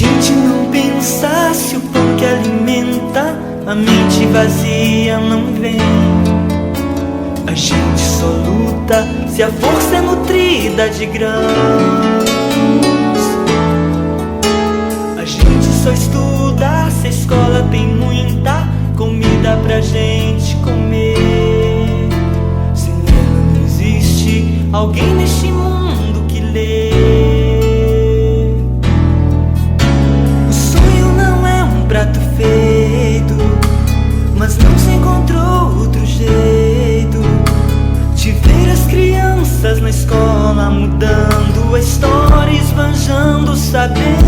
gente não pensa se o pão que alimenta a mente vazia não vem. A gente só luta se a força é nutrida de grãos. A gente só estuda se a escola tem muita comida pra gente comer. Se não existe alguém neste mundo que lê. O sonho não é um prato feito, mas não se encontrou outro jeito de ver as crianças na escola mudando a história, esbanjando o saber.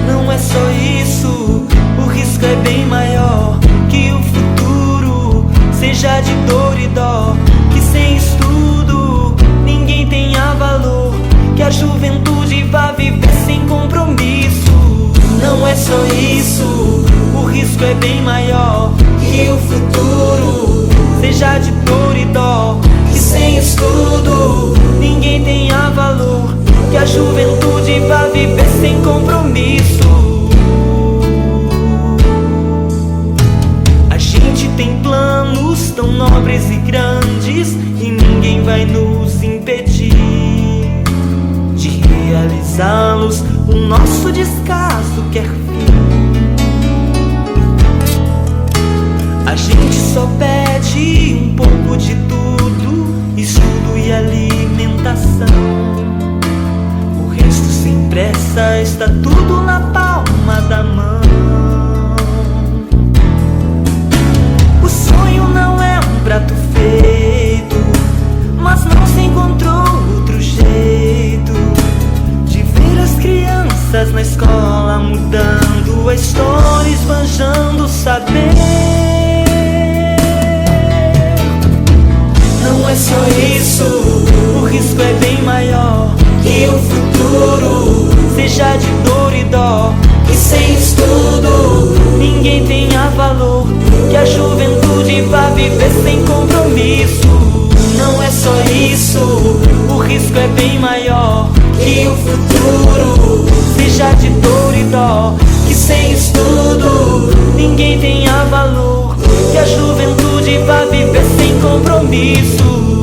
Não é só isso, o risco é bem maior. Que o futuro seja de dor e dó, que sem estudo ninguém tenha valor, que a juventude vá viver sem compromisso. Não é só isso, o risco é bem maior. Que o futuro seja de dor e dó, que sem estudo ninguém tenha valor, que a juventude vá viver sem compromisso. A gente tem planos tão nobres e grandes e ninguém vai nos impedir de realizá-los. O nosso descaso quer fim. A gente só pede um pouco de tudo, estudo e alimentação. O resto sem pressa, está tudo na palma da mão. O sonho não é um prato feito, mas não se encontrou outro jeito de ver as crianças na escola mudando a história, esbanjando o saber. Não é só isso, o risco é bem maior. Que o futuro seja de dor e dó, que sem estudo ninguém tenha valor, que a juventude vá viver sem compromisso. Não é só isso, o risco é bem maior. Que o futuro seja de dor e dó, que sem estudo ninguém tenha valor, que a juventude vá viver sem compromisso.